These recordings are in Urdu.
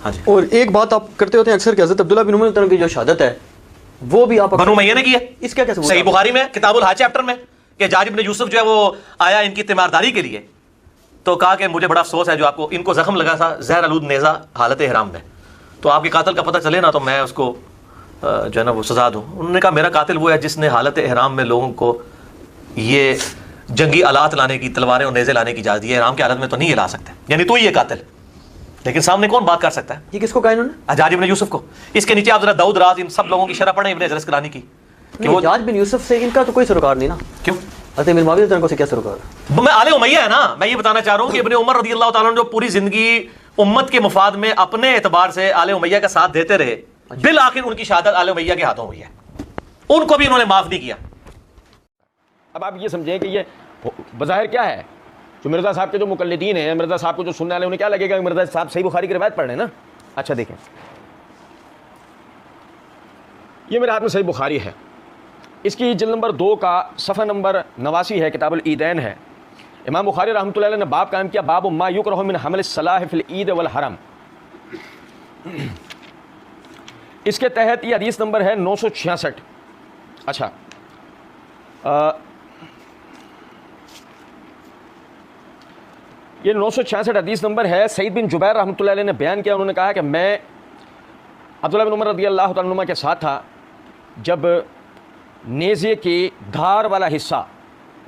ہاں جی. اور ایک بات آپ کرتے ہوتے ہیں اکثر کہ حضرت عبداللہ بن عمر کی جو شہادت ہے وہ بھی آپ بنو امیہ نے کی ہے. اس کا کیا ثبوت؟ صحیح بخاری میں کتاب الحج چیپٹر میں کہ حجاج بن یوسف جو ہے وہ آیا ان کی تیمارداری کے لیے، تو کہا کہ مجھے بڑا افسوس ہے جو آپ کو، ان کو زخم لگا تھا زہر آلود نیزہ حالت احرام میں، تو آپ کے قاتل کا پتہ چلے نا تو میں اس کو جو ہے نا وہ سزا دوں. انہوں نے کہا میرا قاتل وہ ہے جس نے حالت احرام میں لوگوں کو یہ جنگی آلات لانے کی، تلواریں اور نیزے لانے کی اجازت دی ہے، احرام کی حالت میں تو نہیں یہ لا سکتے، یعنی تو ہی ہے قاتل. لیکن سامنے کون بات کر سکتا ہے؟ یہ کس کو کہا انہوں نے؟ حجاج بن یوسف کو. اس کے نیچے آپ ذرا داؤد راز ان سب لوگوں کی شرح پڑھیں ابن حجر اسقلانی کی کہ وہ حجاج بن یوسف سے ان کا تو کوئی سروکار نہیں نا. کیوں؟ حضرت امیر معاویہ رضی اللہ عنہ سے کیا سروکار؟ میں آل امیہ ہے نا. میں یہ بتانا چاہ رہا ہوں کہ ابن عمر رضی اللہ تعالیٰ عنہ جو پوری زندگی امت کے مفاد میں اپنے اعتبار سے آل امیہ کا ساتھ دیتے رہے، بالآخر ان کی شہادت آل امیہ کے ہاتھوں ہوئی ہے، ان کو بھی انہوں نے معاف نہیں کیا. اب آپ یہ سمجھیں کہ یہ بظاہر کیا ہے، جو مرزا صاحب کے جو مقلدین ہیں، مرزا صاحب کو جو سننے والے، انہیں کیا لگے گا کہ مرزا صاحب صحیح بخاری کی روایت پڑھ رہے ہیں نا. اچھا دیکھیں، یہ میرے ہاتھ میں صحیح بخاری ہے، اس کی جلد نمبر 2 کا صفحہ نمبر 89 ہے، کتاب العیدین ہے. امام بخاری رحمۃ اللہ علیہ نے باب قائم کیا، باب ما یکرہ من حمل السلاح فی العید والحرم. اس کے تحت یہ حدیث نمبر ہے 966. اچھا یہ 966 حدیث نمبر ہے. سعید بن جبیر رحمۃ اللہ علیہ نے بیان کیا، انہوں نے کہا کہ میں عبداللہ بن عمر رضی اللہ تعالیٰ عنہ کے ساتھ تھا جب نیزے کی دھار والا حصہ،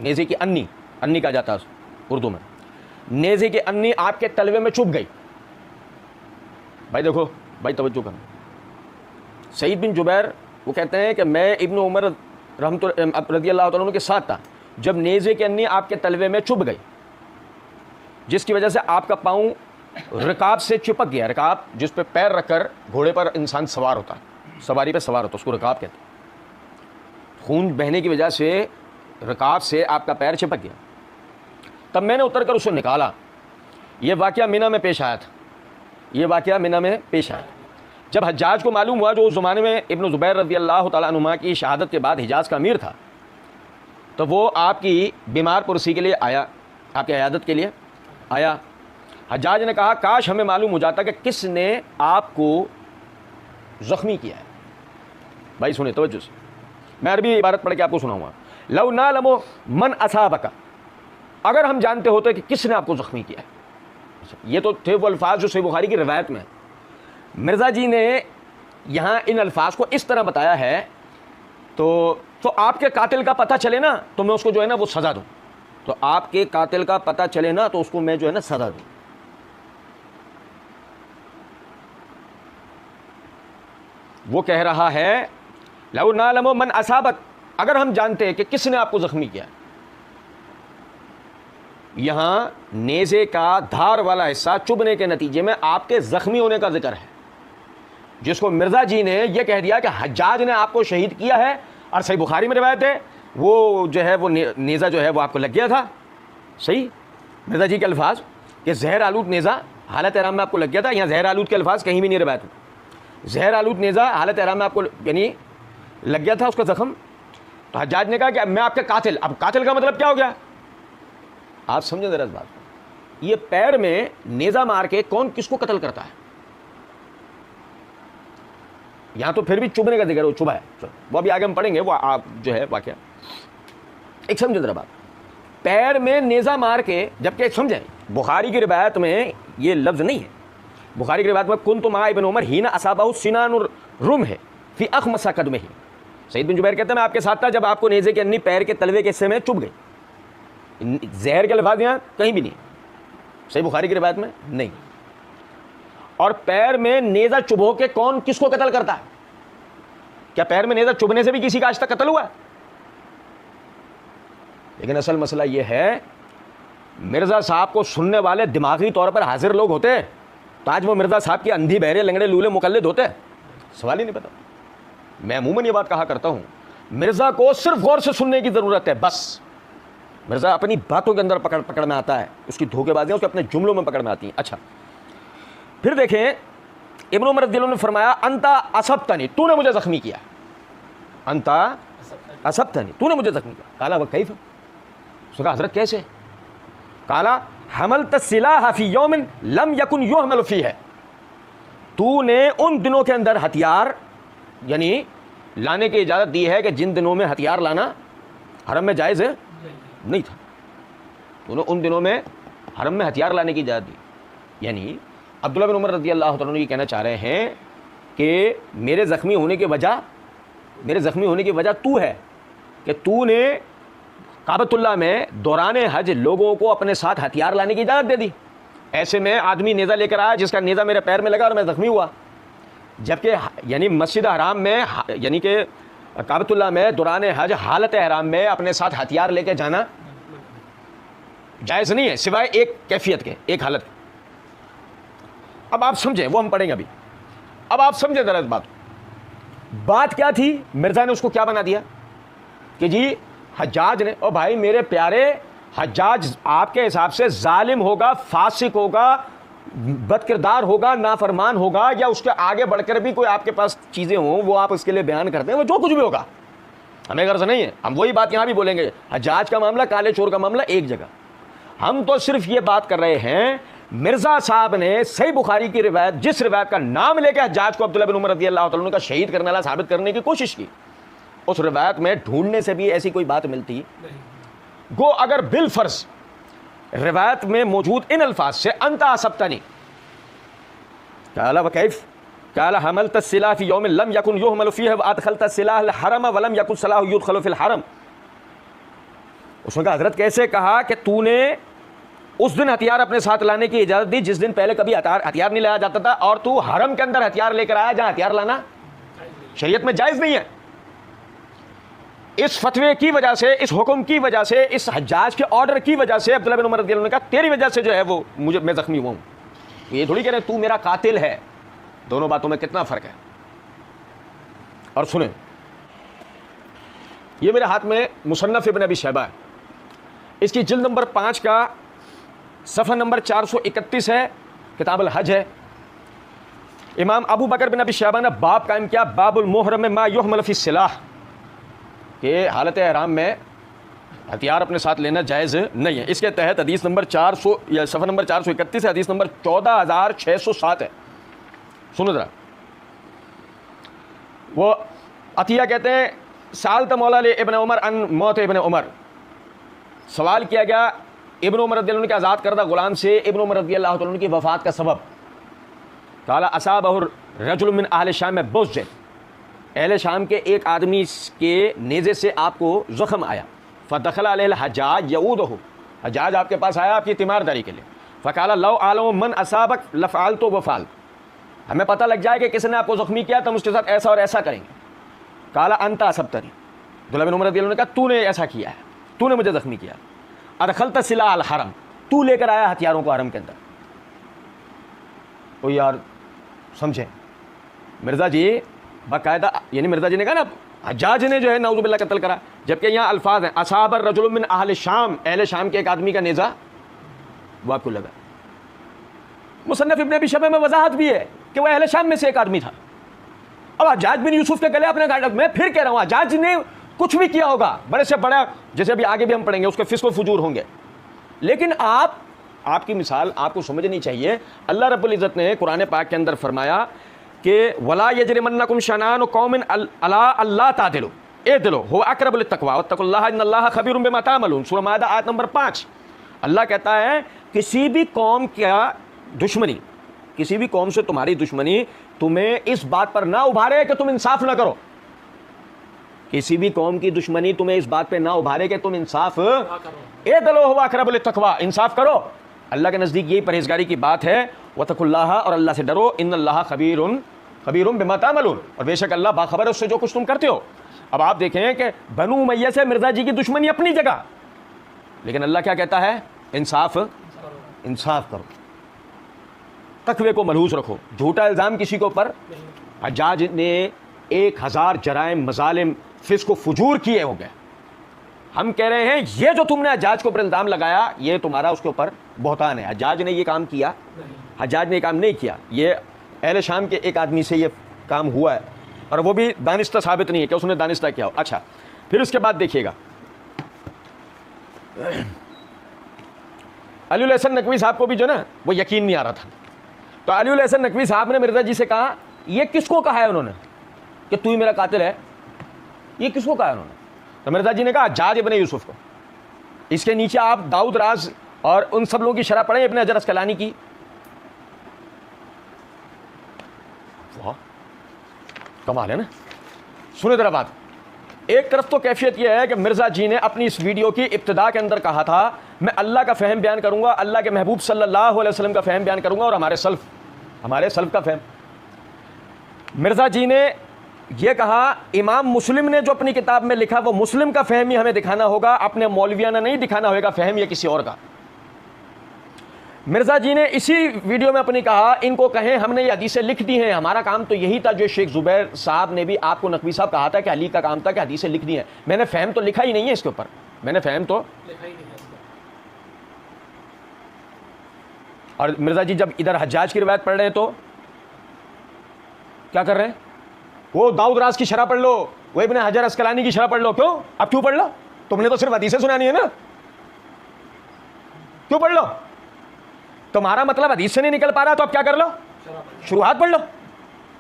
نیزے کی انی کہا جاتا ہے اردو میں، نیزے کی انی آپ کے تلوے میں چبھ گئی. بھائی دیکھو، بھائی توجہ کرنا. سعید بن جبیر وہ کہتے ہیں کہ میں ابن عمر رضی اللہ تعالیٰ عنہ کے ساتھ تھا جب نیزے کی انی آپ کے تلوے میں چبھ گئی، جس کی وجہ سے آپ کا پاؤں رکاب سے چپک گیا. رکاب جس پہ پیر رکھ کر گھوڑے پر انسان سوار ہوتا ہے، سواری پہ سوار ہوتا ہے، اس کو رکاب کہتے ہیں. خون بہنے کی وجہ سے رکاب سے آپ کا پیر چپک گیا. تب میں نے اتر کر اسے نکالا. یہ واقعہ منی میں پیش آیا تھا، یہ واقعہ منی میں پیش آیا. جب حجاج کو معلوم ہوا، جو اس زمانے میں ابن زبیر رضی اللہ تعالیٰ عنہ کی شہادت کے بعد حجاز کا امیر تھا، تو وہ آپ کی بیمار پرسی کے لیے آیا، آپ کی عیادت کے لیے آیا. حجاج نے کہا کاش ہمیں معلوم ہو جاتا کہ کس نے آپ کو زخمی کیا ہے. بھائی سنیں توجہ سے، میں عربی عبارت پڑھ کے آپ کو سناؤں گا. لو نعلم من اصابک، اگر ہم جانتے ہوتے کہ کس نے آپ کو زخمی کیا ہے. یہ تو تھے وہ الفاظ جو صحیح بخاری کی روایت میں. مرزا جی نے یہاں ان الفاظ کو اس طرح بتایا ہے تو آپ کے قاتل کا پتہ چلے نا تو میں اس کو جو ہے نا وہ سزا دوں. تو آپ کے قاتل کا پتہ چلے نا تو اس کو میں جو ہے نا سزا دوں. وہ کہہ رہا ہے لو نعلم من اصابک، اگر ہم جانتے کہ کس نے آپ کو زخمی کیا. یہاں نیزے کا دھار والا حصہ چبھنے کے نتیجے میں آپ کے زخمی ہونے کا ذکر ہے، جس کو مرزا جی نے یہ کہہ دیا کہ حجاج نے آپ کو شہید کیا ہے. اور صحیح بخاری میں روایت ہے وہ جو ہے وہ نیزہ جو ہے وہ آپ کو لگ گیا تھا. صحیح مرزا جی کے الفاظ کہ زہر آلود نیزہ حالت احرام میں آپ کو لگ گیا تھا. یہاں زہر آلود کے الفاظ کہیں بھی نہیں روایت میں. زہر آلود نیزہ حالت احرام میں آپ کو یعنی لگ گیا تھا اس کا زخم. تو حجاج نے کہا کہ میں آپ کے قاتل. اب قاتل کا مطلب کیا ہو گیا آپ سمجھیں ذرا اس بات کو. یہ پیر میں نیزہ مار کے کون کس کو قتل کرتا ہے؟ یہاں تو پھر بھی چبھنے کا ذکر ہے، وہ چبھا ہے، وہ ابھی آگے ہم پڑھیں گے وہ آپ جو ہے واقعہ. ایک سمجھو ذرا بات، پیر میں نیزہ مار کے، جبکہ ایک سمجھیں بخاری کی روایت میں یہ لفظ نہیں ہے. بخاری کی روایت میں کنت مع ابن عمر حین اصابہ سنان الرمح فی اخمص قدمہ. سعید بن جبیر کہتے ہیں میں آپ کے ساتھ تھا جب آپ کو نیزے کے انی پیر کے تلوے کے حصے میں چبھ گئی. زہر کے الفاظ یہاں کہیں بھی نہیں، صحیح بخاری کی روایت میں نہیں. اور پیر میں نیزہ چبھو کے کون کس کو قتل کرتا ہے؟ کیا پیر میں نیزہ چبھنے سے بھی کسی کا آج تک قتل ہوا ہے؟ لیکن اصل مسئلہ یہ ہے مرزا صاحب کو سننے والے دماغی طور پر حاضر لوگ ہوتے تو آج وہ مرزا صاحب کی اندھی بہرے لنگڑے لولے مقلد ہوتے. سوال ہی نہیں پتا. میں عموماً یہ بات کہا کرتا ہوں مرزا کو صرف غور سے سننے کی ضرورت ہے بس. مرزا اپنی باتوں کے اندر پکڑ میں آتا ہے، اس کی دھوکے بازیاں اس کے اپنے جملوں میں پکڑ میں آتی ہیں. اچھا پھر دیکھیں ابن عمر رضی اللہ عنہ نے فرمایا انتا اصبتنی، تو نے مجھے زخمی کیا. انتا اصبتنی، تو نے مجھے زخمی کیا. قال وکیف، اس نے کہا حضرت کیسے؟ قال حملت السلاح فی یوم لم یکن یحمل فیہ، تو نے ان دنوں کے اندر ہتھیار یعنی لانے کی اجازت دی ہے کہ جن دنوں میں ہتھیار لانا حرم میں جائز ہے نہیں تھا. تو نے ان دنوں میں حرم میں ہتھیار لانے کی اجازت دی. یعنی عبداللہ بن عمر رضی اللہ تعالیٰ عنہ یہ کہنا چاہ رہے ہیں کہ میرے زخمی ہونے کی وجہ تو ہے کہ تو نے کعبۃ اللہ میں دوران حج لوگوں کو اپنے ساتھ ہتھیار لانے کی اجازت دے دی. ایسے میں آدمی نیزہ لے کر آیا جس کا نیزہ میرے پیر میں لگا اور میں زخمی ہوا, جبکہ یعنی مسجد حرام میں یعنی کہ کعبۃ اللہ میں دوران حج حالت احرام میں اپنے ساتھ ہتھیار لے کے جانا جائز نہیں ہے سوائے ایک کیفیت کے, ایک حالت. اب آپ سمجھیں, وہ ہم پڑھیں گے ابھی. اب آپ سمجھیں ذرا اس بات کیا تھی. مرزا نے اس کو کیا بنا دیا کہ جی حجاج نے, او بھائی میرے پیارے, حجاج آپ کے حساب سے ظالم ہوگا, فاسق ہوگا, بد کردار ہوگا, نافرمان ہوگا, یا اس کے آگے بڑھ کر بھی کوئی آپ کے پاس چیزیں ہوں وہ آپ اس کے لیے بیان کرتے ہیں, وہ جو کچھ بھی ہوگا ہمیں غرض نہیں ہے. ہم وہی بات یہاں بھی بولیں گے, حجاج کا معاملہ, کالے چور کا معاملہ ایک جگہ. ہم تو صرف یہ بات کر رہے ہیں مرزا صاحب نے صحیح بخاری کی روایت, جس روایت کا نام لے کے حجاج کو عبداللہ بن عمر رضی اللہ تعالیٰ عنہ کا شہید کرنے والا ثابت کرنے کی کوشش کی, اس روایت میں ڈھونڈنے سے بھی ایسی کوئی بات ملتی گو اگر بالفرض روایت میں موجود ان الفاظ سے انت اصبتنی قال وكيف قال حملت السلاح في يوم لم يكن يحمل فيه وادخلت السلاح الحرم ولم يكن سلاح يدخل في الحرم. اس نے کہا حضرت کیسے کہا کہ تو نے اس دن ہتھیار اپنے ساتھ لانے کی اجازت دی جس دن پہلے کبھی ہتھیار نہیں لایا جاتا تھا, اور تو حرم کے اندر ہتھیار لے کر آیا جہاں ہتھیار لانا شریعت میں جائز نہیں ہے. اس فتوے کی وجہ سے, اس حکم کی وجہ سے, اس حجاج کے آرڈر کی وجہ سے عبداللہ بن عمر رضی اللہ عنہ نے کہا تیری وجہ سے جو ہے وہ میں زخمی ہوا ہوں. یہ تھوڑی کہہ رہے تو میرا قاتل ہے. دونوں باتوں میں کتنا فرق ہے. اور سنیں, یہ میرے ہاتھ میں مصنف ابن ابی شیبہ ہے, اس کی جلد نمبر 5 کا صفحہ نمبر 431 ہے, کتاب الحج ہے. امام ابو بکر بن ابی شیبہ نے باب قائم کیا, باب المحرم ما یحمل فی السلاح, کہ حالت احرام میں ہتھیار اپنے ساتھ لینا جائز نہیں ہے. اس کے تحت حدیث نمبر 400 یا صفحہ نمبر 431 ہے, حدیث نمبر 14607 ہے. سنو ذرا, وہ عطیہ کہتے ہیں سالت مولا علی ابن عمر ان موت ابن عمر, سوال کیا گیا ابن عمر رضی اللہ عنہ کے آزاد کردہ غلام سے ابن عمر رضی اللہ عنہ کی وفات کا سبب. قال اصابہ رجل من اہل شام میں بوز, اہل شام کے ایک آدمی کے نیزے سے آپ کو زخم آیا. فدخل علیہ الحجاج یعودہ, حجاج آپ کے پاس آیا آپ کی تیمارداری کے لیے. فقال لو عالم من اصابک لفعلت وفعلت, ہمیں پتہ لگ جائے کہ کس نے آپ کو زخمی کیا تو ہم اس کے ساتھ ایسا اور ایسا کریں گے. قال انت اصبتنی, عبداللہ بن عمر رضی اللہ عنہ نے کہا تو نے ایسا کیا ہے, تو نے مجھے زخمی کیا. ادخلت سلاح الحرم, تو لے کر آیا ہتھیاروں کو حرم کے اندر. تو یار سمجھیں, مرزا جی باقاعدہ, یعنی مرزا جی نے کہا نا حجاج نے جو ہے نعوذ باللہ قتل کرا, جبکہ یہاں الفاظ ہیں اصاب الرجل من اہل شام, اہل شام کے ایک آدمی کا نیزہ وہ آپ کو لگا. مصنف ابن ابی شیبہ میں وضاحت بھی ہے کہ وہ اہل شام میں سے ایک آدمی تھا. اب حجاج بن یوسف کے گلے اپنے گاڑی, میں پھر کہہ رہا ہوں حجاج نے کچھ بھی کیا ہوگا بڑے سے بڑا, جیسے ابھی آگے بھی ہم پڑھیں گے اس کے فسق و فجور ہوں گے, لیکن آپ کی مثال آپ کو سمجھنی چاہیے. اللہ رب العزت نے قرآن پاک کے اندر فرمایا کہ ولا یجرمنکم شنآن قوم علی اللہ تعدلوا اعدلوا هو اقرب للتقوی واتقوا اللہ ان اللہ خبیر بما تعملون, سورہ مائدہ آیت نمبر 5. اللہ کہتا ہے کسی بھی قوم کا دشمنی, کسی بھی قوم سے تمہاری دشمنی تمہیں اس بات پر نہ ابھارے کہ تم انصاف نہ کرو. کسی بھی قوم کی دشمنی تمہیں اس بات پہ نہ ابھارے کہ تم انصاف اعدلوا هو اقرب للتقوی, انصاف کرو. اللہ کے نزدیک یہی پرہیزگاری کی بات ہے. واتقوا اللہ, اور اللہ سے ڈرو. ان اللہ خبیر بما تعملون, اور بے شک اللہ باخبر ہے اس سے جو کچھ تم کرتے ہو. اب آپ دیکھیں کہ بنو امیہ سے مرزا جی کی دشمنی اپنی جگہ, لیکن اللہ کیا کہتا ہے, انصاف کرو, تقوی کو ملحوظ رکھو. جھوٹا الزام کسی کے اوپر, حجاج نے 1000 جرائم, مظالم, فسق و فجور کیے ہو گئے. ہم کہہ رہے ہیں یہ جو تم نے حجاج کے اوپر الزام لگایا یہ تمہارا اس کے اوپر بہتان ہے. حجاج نے یہ کام کیا, حجاج نے یہ کام نہیں کیا, یہ اہل شام کے ایک آدمی سے یہ کام ہوا ہے, اور وہ بھی دانستہ ثابت نہیں ہے کہ اس نے دانستہ کیا ہو. اچھا پھر اس کے بعد دیکھیے گا علی الحسن نقوی صاحب کو بھی جو نا وہ یقین نہیں آ رہا تھا. تو علی الحسن نقوی صاحب نے مرزا جی سے کہا یہ کس کو کہا ہے انہوں نے کہ تو ہی میرا قاتل ہے؟ یہ کس کو کہا ہے انہوں نے؟ تو مرزا جی نے کہا حجاج ابن یوسف کو. اس کے نیچے آپ داؤد راز اور ان سب لوگوں کی شرح پڑھیں, ابن حجر اسقلانی کی. واہ کمال ہے نا. سنیں ذرا بات. ایک طرف تو کیفیت یہ ہے کہ مرزا جی نے اپنی اس ویڈیو کی ابتدا کے اندر کہا تھا میں اللہ کا فہم بیان کروں گا, اللہ کے محبوب صلی اللہ علیہ وسلم کا فہم بیان کروں گا اور ہمارے سلف کا فہم. مرزا جی نے یہ کہا امام مسلم نے جو اپنی کتاب میں لکھا وہ مسلم کا فہم ہی ہمیں دکھانا ہوگا, اپنے مولویانہ نہیں دکھانا ہوگا فہم یہ کسی اور کا. مرزا جی نے اسی ویڈیو میں اپنی کہا ان کو کہیں ہم نے یہ حدیثیں لکھ دی ہیں, ہمارا کام تو یہی تھا جو شیخ زبیر صاحب نے بھی آپ کو نقوی صاحب کہا تھا کہ علی کا کام تھا کہ حدیثیں لکھ دی ہیں, میں نے فہم تو لکھا ہی نہیں ہے اس کے اوپر, میں نے فہم تو لکھا ہی نہیں ہے. اور مرزا جی جب ادھر حجاج کی روایت پڑھ رہے ہیں تو کیا کر رہے ہیں, وہ داؤد راز کی شرح پڑھ لو, وہ ابن حجر اسقلانی کی شرح پڑھ لو. کیوں اب کیوں پڑھ لو, تم نے تو صرف حدیثیں سنانی ہے نا, کیوں پڑھ لو؟ تمہارا مطلب حدیث سے نہیں نکل پا رہا تو اب کیا کر لو, شروحات پڑھ لو.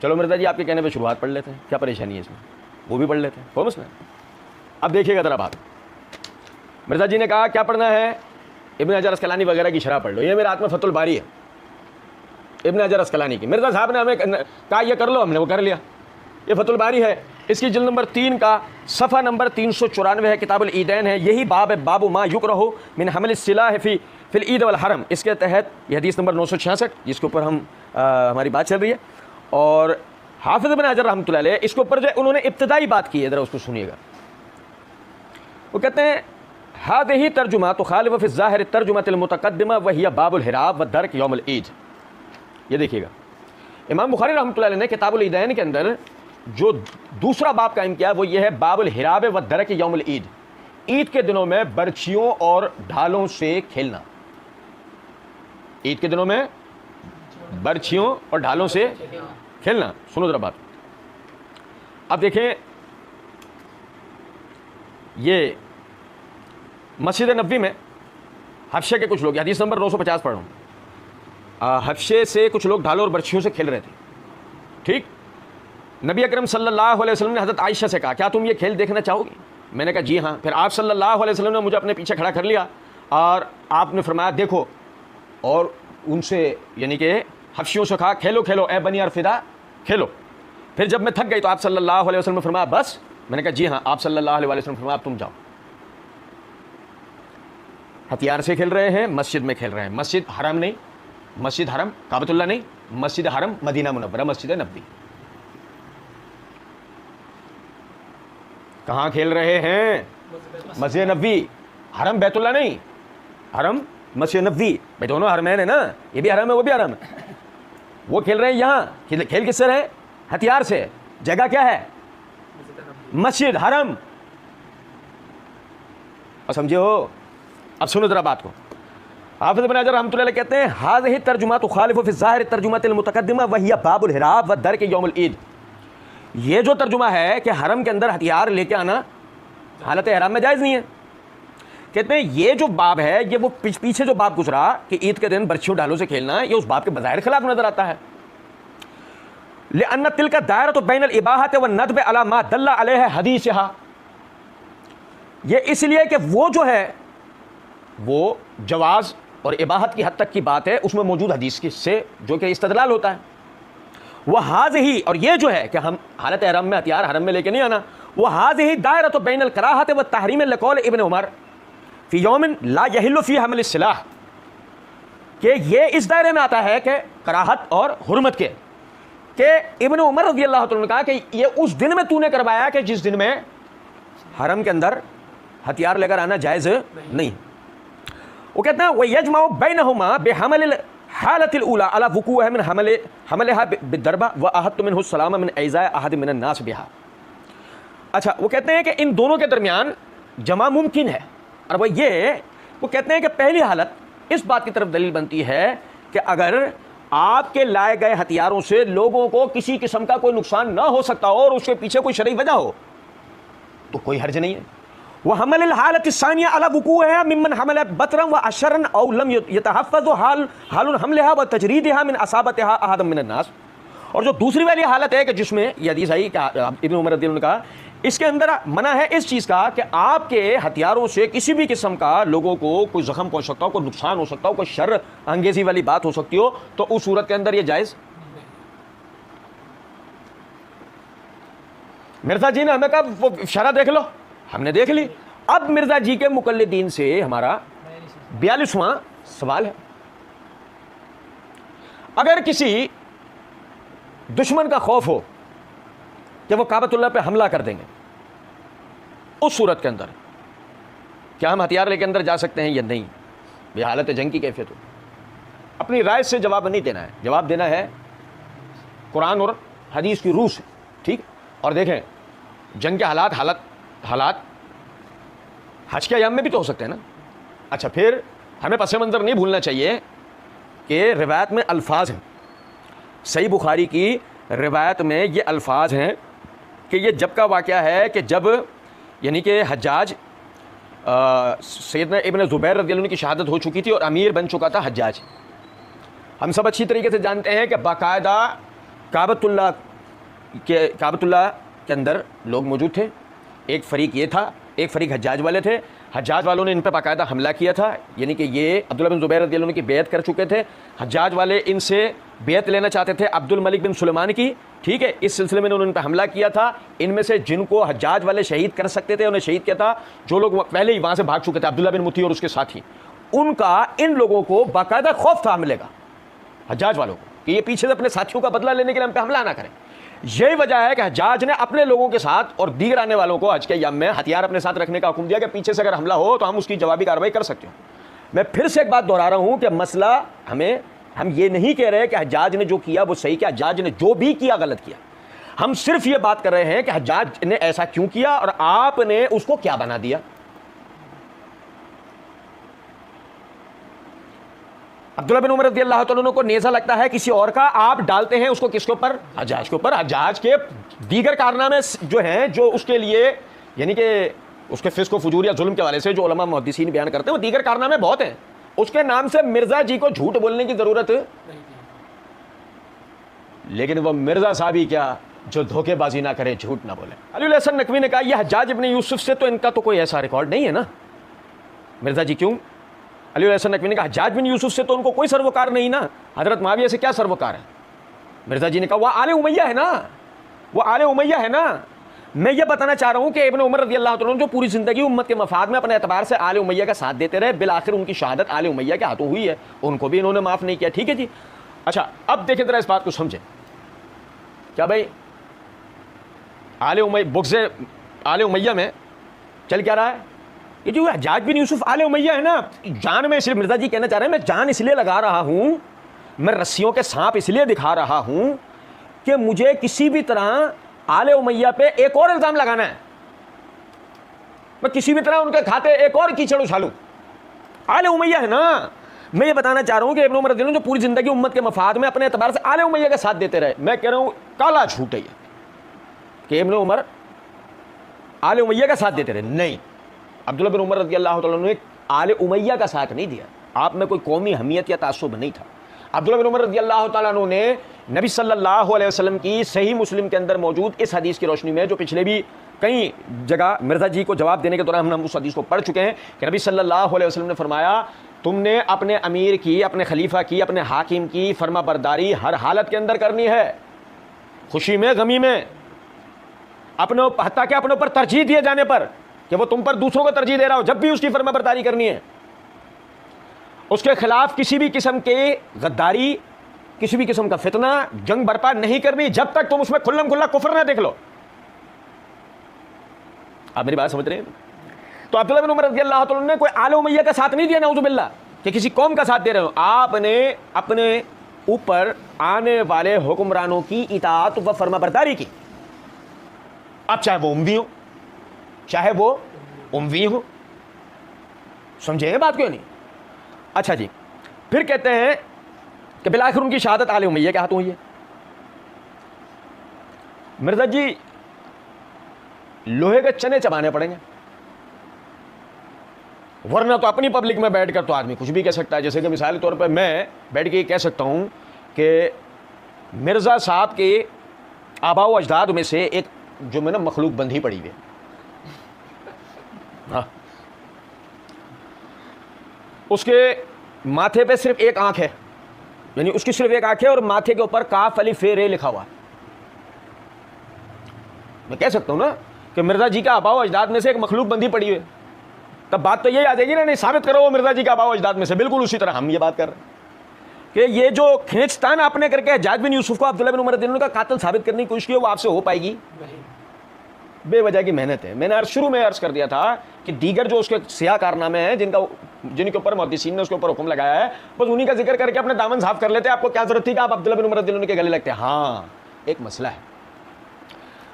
چلو مرزا جی آپ کے کہنے پہ شروحات پڑھ لیتے ہیں, کیا پریشانی ہے اس میں, وہ بھی پڑھ لیتے ہیں, کوئی مسئلہ. اب دیکھیے گا ذرا بات. مرزا جی نے کہا کیا پڑھنا ہے, ابن حجر اسقلانی وغیرہ کی شرح پڑھ لو. یہ میرے ہاتھ میں فتح الباری ہے ابن حجر اسقلانی کی. مرزا صاحب نے ہمیں کہا یہ کر لو, ہم نے وہ کر لیا. یہ فتح الباری ہے, اس کی جلد نمبر 3 کا صفحہ نمبر 394 ہے, کتاب العیدین ہے. یہی باب ہے, باب ما یکرہ من حمل السلاح فی العید والحرم. اس کے تحت یہ حدیث نمبر 966 جس کے اوپر ہماری بات چل رہی ہے. اور حافظ ابن حجر رحمۃ اللہ علیہ اس کے اوپر جو انہوں نے ابتدائی بات کی ہے, ذرا اس کو سنیے گا. وہ کہتے ہیں ہذہ ترجمہ تخالف فی الظاہر الترجمۃ المتقدمہ وہی باب الحراب والدرک یوم العید. یہ دیکھیے گا, امام بخاری رحمۃ اللہ علیہ نے کتاب العیدین کے اندر جو دوسرا باب قائم کیا وہ یہ ہے باب الحراب والدرک یوم العید. عید کے دنوں میں برچھیوں اور ڈھالوں سے کھیلنا. عید کے دنوں میں برچھیوں اور ڈھالوں سے کھیلنا. سنو ذرا بات. اب دیکھیں یہ مسجد نبوی میں حبشے کے کچھ لوگ, حدیث نمبر 950 پڑھ رہا ہوں, حبشے سے کچھ لوگ ڈھالوں اور برچھیوں سے کھیل رہے تھے. ٹھیک, نبی اکرم صلی اللہ علیہ وسلم نے حضرت عائشہ سے کہا کیا تم یہ کھیل دیکھنا چاہو گی؟ میں نے کہا جی ہاں. پھر آپ صلی اللہ علیہ وسلم نے مجھے اپنے پیچھے کھڑا کر لیا اور آپ نے فرمایا دیکھو, اور ان سے یعنی کہ حبشیوں سے کہا کھیلو کھیلو اے بنی ارفدا کھیلو. پھر جب میں تھک گئی تو آپ صلی اللہ علیہ وسلم نے فرمایا بس. میں نے کہا جی ہاں. آپ صلی اللہ علیہ وسلم نے فرمایا اب تم جاؤ. ہتھیار سے کھیل رہے ہیں, مسجد میں کھیل رہے ہیں. مسجد حرم نہیں, مسجد حرم کعبۃ اللہ نہیں, مسجد حرم مدینہ منورہ مسجد نبوی. کہاں کھیل رہے ہیں؟ مسجد نبوی. حرم بیت اللہ نہیں, حرم مسجد نبوی. بھائی دونوں حرمین ہیں نا, یہ بھی حرم ہے وہ بھی حرم ہے. وہ کھیل رہے ہیں یہاں. کھیل کس سے رہے؟ ہتھیار سے. جگہ کیا ہے؟ مسجد حرم. اور سمجھے ہو؟ اب سنو ذرا بات کو. حافظ ابن حجر رحمۃ اللہ علیہ کہتے ہیں ہذہ ترجمہ تخالف فی الظاہر الترجمۃ المتقدمہ وہی باب الحراب والدرک یوم العید. یہ جو ترجمہ ہے کہ حرم کے اندر ہتھیار لے کے آنا حالت احرام میں جائز نہیں ہے. کہتے ہیں یہ جو باب ہے یہ وہ پیچھے جو باب گزرا کہ عید کے دن برچھیوں ڈالوں سے کھیلنا, یہ اس باب کے بظاہر خلاف نظر آتا ہے. لأن تلک الدائرۃ بین الاباحۃ والندب علی ما دل علیہ حدیثھا. یہ اس لیے کہ وہ جو ہے وہ جواز اور اباحت کی حد تک کی بات ہے, اس میں موجود حدیث کی سے جو کہ استدلال ہوتا ہے. وہ ہی اور یہ جو ہے کہ ہم حالت احرام میں ہتھیار حرم میں لے کے نہیں آنا, وہ ہی دائرۃ بین الکراہۃ والتحریم لقول ابن عمر فی یوم لا یحل فی حمل السلاح. کہ یہ اس دائرے میں آتا ہے کہ کراہت اور حرمت کے, کہ ابن عمر رضی اللہ عنہ نے کہا کہ یہ اس دن میں تو نے کروایا کہ جس دن میں حرم کے اندر ہتھیار لے کر آنا جائز نہیں. وہ کہتے ہیں وَيَجْمَعُ بَيْنَهُمَا بِحَمَلِ الْحَالَةِ الْأُولَىٰ عَلَىٰ وُقُوعِهَا مِنْ حَمَلِهَا بِالضَّرْبَةِ وَأَحَطُّ مِنْهُ السَّلَامَ مِنْ إِيذَاءِ أَحَدٍ مِنَ النَّاسِ بِهَا. اچھا وہ کہتے ہیں کہ ان دونوں کے درمیان جمع ممکن ہے. اور وہ کہتے ہیں کہ پہلی حالت اس بات کی طرف دلیل بنتی ہے کہ اگر آپ کے لائے گئے ہتھیاروں سے لوگوں کو کسی قسم کا کوئی نقصان نہ ہو سکتا ہو اور اس کے پیچھے کوئی شرعی وجہ ہو تو کوئی حرج نہیں ہے. وحمل الحالة الثانية على وقوعها ممن حمل بطرا وأشرا أو لم يتحفظ حال حملها وتجریدها من اصابتها أحد من الناس. اور جو دوسری والی حالت ہے کہ جس میں یہ حدیث آئی کہ ابن عمر رضی اللہ عنہ نے کہا اس کے اندر منع ہے اس چیز کا کہ آپ کے ہتھیاروں سے کسی بھی قسم کا لوگوں کو کوئی زخم پہنچ سکتا ہو, کوئی نقصان ہو سکتا ہو, کوئی شر انگیزی والی بات ہو سکتی ہو, تو اس صورت کے اندر یہ جائز. مرزا جی نے ہمیں کہا وہ شرح دیکھ لو, ہم نے دیکھ لی. اب مرزا جی کے مقلدین سے ہمارا 42واں سوال ہے. اگر کسی دشمن کا خوف ہو کہ وہ کعبۃ اللہ پہ حملہ کر دیں گے, اس صورت کے اندر کیا ہم ہتھیار لے کے اندر جا سکتے ہیں یا نہیں؟ یہ حالت جنگ کی کیفیت ہو. اپنی رائے سے جواب نہیں دینا ہے, جواب دینا ہے قرآن اور حدیث کی روح سے. ٹھیک. اور دیکھیں جنگ کے حالات حج کے ایام میں بھی تو ہو سکتے ہیں نا. اچھا, پھر ہمیں پس منظر نہیں بھولنا چاہیے کہ روایت میں الفاظ ہیں. صحیح بخاری کی روایت میں یہ الفاظ ہیں کہ یہ جب کا واقعہ ہے کہ جب یعنی کہ حجاج سیدنا ابن زبیر رضی اللہ عنہ کی شہادت ہو چکی تھی اور امیر بن چکا تھا حجاج. ہم سب اچھی طریقے سے جانتے ہیں کہ باقاعدہ کعبۃ اللہ کے اندر لوگ موجود تھے. ایک فریق یہ تھا, ایک فریق حجاج والے تھے. حجاج والوں نے ان پہ باقاعدہ حملہ کیا تھا, یعنی کہ یہ عبداللہ بن زبیر رضی اللہ عنہ کی بیعت کر چکے تھے. حجاج والے ان سے بیعت لینا چاہتے تھے عبد الملک بن سلیمان کی. ٹھیک ہے, اس سلسلے میں انہوں نے ان پہ حملہ کیا تھا. ان میں سے جن کو حجاج والے شہید کر سکتے تھے انہیں شہید کیا تھا. جو لوگ پہلے ہی وہاں سے بھاگ چکے تھے, عبداللہ بن متی اور اس کے ساتھی, ان کا ان لوگوں کو باقاعدہ خوف تھا حملے کا, حجاج والوں کو, کہ یہ پیچھے سے اپنے ساتھیوں کا بدلہ لینے کے لیے ہم پہ حملہ نہ کریں. یہی وجہ ہے کہ حجاج نے اپنے لوگوں کے ساتھ اور دیگر آنے والوں کو حج کے ایام میں ہتھیار اپنے ساتھ رکھنے کا حکم دیا کہ پیچھے سے اگر حملہ ہو تو ہم اس کی جوابی کارروائی کر سکتے ہیں. میں پھر سے ایک بات دہرا رہا ہوں کہ مسئلہ ہم یہ نہیں کہہ رہے کہ حجاج نے جو کیا وہ صحیح کیا, حجاج نے جو بھی کیا غلط کیا. ہم صرف یہ بات کر رہے ہیں کہ حجاج نے ایسا کیوں کیا اور آپ نے اس کو کیا بنا دیا. عبداللہ بن عمر رضی اللہ تعالیٰ عنہ کو نیزہ لگتا ہے کسی اور کا, آپ ڈالتے ہیں اس کو کس کے اوپر؟ حجاج کے اوپر. حجاج کے دیگر کارنامے جو ہیں جو اس کے لیے یعنی کہ اس کے فسق و فجور یا ظلم کے حوالے سے جو علماء محدثین بیان کرتے ہیں وہ دیگر کارنامے بہت ہیں. اس کے نام سے مرزا جی کو جھوٹ بولنے کی ضرورت نہیں, لیکن وہ مرزا صاحب ہی کیا جو دھوکے بازی نہ کرے, جھوٹ نہ بولے. علی الحسن نقوی نے کہا یہ حجاج ابن یوسف سے تو ان کا تو کوئی ایسا ریکارڈ نہیں ہے نا. مرزا جی کیوں؟ علی الحسن نقوی نے کہا حجاج بن یوسف سے تو ان کو کوئی سروکار نہیں نا, حضرت معاویہ سے کیا سروکار ہے؟ مرزا جی نے کہا وہ آل امیہ ہے نا, وہ آل امیہ ہے نا. میں یہ بتانا چاہ رہا ہوں کہ ابن عمر رضی اللہ تعالیٰ عنہ جو پوری زندگی امت کے مفاد میں اپنے اعتبار سے آل امیہ کا ساتھ دیتے رہے, بالآخر ان کی شہادت آل امیہ کے ہاتھوں ہوئی ہے, ان کو بھی انہوں نے معاف نہیں کیا. ٹھیک ہے جی. اچھا, اب دیکھیں ذرا اس بات کو سمجھیں. کیا بھائی آل امیہ بغض آل امیہ میں چل کیا رہا ہے؟ یہ جو حجاج بن یوسف آل امیہ ہے نا, جان میں اس لیے مرزا جی کہنا چاہ رہے ہیں میں جان اس لیے لگا رہا ہوں, میں رسیوں کے سانپ اس لیے دکھا رہا ہوں کہ مجھے کسی بھی طرح آل امیہ پہ ایک اور الزام لگانا ہے. میں کسی بھی طرح ان کے کھاتے ایک اور کیچڑ اچھالوں. آل امیہ ہے نا. میں یہ بتانا چاہ رہا ہوں کہ ابن عمر رضی اللہ عنہ جو پوری زندگی امت کے مفاد میں اپنے اعتبار سے آل امیہ کا ساتھ دیتے رہے, میں کہہ رہا ہوں کالا جھوٹ ہے یہ کہ ابن عمر آل امیہ کا ساتھ دیتے رہے. نہیں, عبداللہ بن عمر رضی اللہ تعالیٰ عنہ نے آل امیہ کا ساتھ نہیں دیا. آپ میں کوئی قومی حمیت یا تعصب نہیں تھا. عبداللہ بن عمر رضی اللہ تعالیٰ عنہ نے نبی صلی اللہ علیہ وسلم کی صحیح مسلم کے اندر موجود اس حدیث کی روشنی میں, جو پچھلے بھی کئی جگہ مرزا جی کو جواب دینے کے دوران ہم اس حدیث کو پڑھ چکے ہیں, کہ نبی صلی اللہ علیہ وسلم نے فرمایا تم نے اپنے امیر کی, اپنے خلیفہ کی, اپنے حاکم کی فرما برداری ہر حالت کے اندر کرنی ہے, خوشی میں غمی میں, اپنے حتیٰ کہ اپنے اوپر ترجیح دیے جانے پر کہ وہ تم پر دوسروں کو ترجیح دے رہا ہو, جب بھی اس کی فرما برداری کرنی ہے. اس کے خلاف کسی بھی قسم کے غداری, کسی بھی قسم کا فتنہ, جنگ برپا نہیں کرنی جب تک تم اس میں کھلم کھلا کفر نہ دیکھ لو. آپ میری بات سمجھ رہے ہیں؟ تو عبداللہ بن عمر رضی اللہ تعالیٰ نے کوئی آل امیہ کا ساتھ نہیں دیا نعوذ باللہ کہ کسی قوم کا ساتھ دے رہے ہو. آپ نے اپنے اوپر آنے والے حکمرانوں کی اطاعت و فرما برداری کی, اب چاہے وہ اموی ہو, چاہے وہ اموی ہو. سمجھے بات کیوں نہیں؟ اچھا جی, پھر کہتے ہیں کہ بالآخر ان کی شہادت آل امیہ کے ہاتھوں ہوئی ہے. مرزا جی لوہے کے چنے چبانے پڑیں گے. ورنہ تو اپنی پبلک میں بیٹھ کر تو آدمی کچھ بھی کہہ سکتا ہے. جیسے کہ مثال کے طور پہ میں بیٹھ کے یہ کہہ سکتا ہوں کہ مرزا صاحب کے آباء و اجداد میں سے ایک جو میں نا مخلوق بندھی پڑی ہوئی ہے, ہاں, اس کے ماتھے پہ صرف ایک آنکھ ہے, یعنی اس کی صرف ایک آنکھ ہے اور ماتھے کے اوپر کاف الف رے لکھا ہوا ہے. میں کہہ سکتا ہوں نا کہ مرزا جی کا آباء و اجداد میں سے ایک مخلوق بندھی پڑی ہوئی ہے, تب بات تو یہ آ جائے گی نا, نہیں ثابت کرو وہ مرزا جی کا آباء و اجداد میں سے. بالکل اسی طرح ہم یہ بات کر رہے ہیں کہ یہ جو کھینچتان آپ نے کر کے حجاج بن یوسف کو عبداللہ بن عمر رضی اللہ عنہ کا قاتل ثابت کرنے کی کوشش کی, وہ آپ سے ہو پائے گی؟ بے وجہ کی محنت ہے. میں نے شروع میں عرض کر دیا تھا کہ دیگر جو اس کے سیاہ کارنامے ہیں جن کے اوپر محدثین نے اس کے اوپر حکم لگایا ہے, بس انہی کا ذکر کر کے اپنے دامن صاف کر لیتے. آپ کو کیا ضرورت تھی کہ آپ عبداللہ بن عمر رضی اللہ عنہ کے گلے لگتے ہیں؟ ہاں, ایک مسئلہ ہے.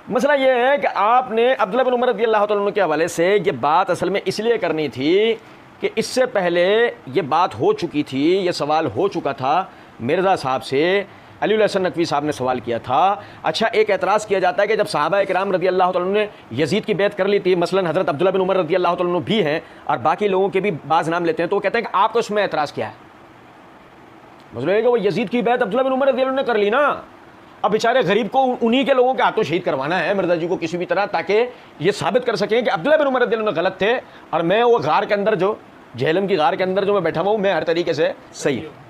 مسئلہ یہ ہے کہ آپ نے عبداللہ بن عمر رضی اللہ تعالیٰ عنہ کے حوالے سے یہ بات اصل میں اس لیے کرنی تھی کہ اس سے پہلے یہ بات ہو چکی تھی, یہ سوال ہو چکا تھا مرزا صاحب سے. علی الحسن نقوی صاحب نے سوال کیا تھا. اچھا, ایک اعتراض کیا جاتا ہے کہ جب صحابہ کرام رضی اللہ تعالیٰ عنہ نے یزید کی بیعت کر لی تھی, مثلا حضرت عبداللہ بن عمر رضی اللہ تعالیٰ عنہ بھی ہیں اور باقی لوگوں کے بھی بعض نام لیتے ہیں, تو وہ کہتے ہیں کہ آپ کو اس میں اعتراض کیا ہے؟ مطلب ہے کہ وہ یزید کی بیعت عبداللہ بن عمر رضی اللہ عنہ نے کر لی نا, اب بیچارے غریب کو انہی کے لوگوں کے ہاتھوں شہید کروانا ہے مرزا جی کو کسی بھی طرح, تاکہ یہ ثابت کر سکیں کہ عبداللہ بن عمر رضی اللہ عنہ غلط تھے اور میں وہ غار کے اندر جو جہلم کی غار کے اندر جو میں بیٹھا ہوا ہوں, میں ہر طریقے سے صحیح ہوں.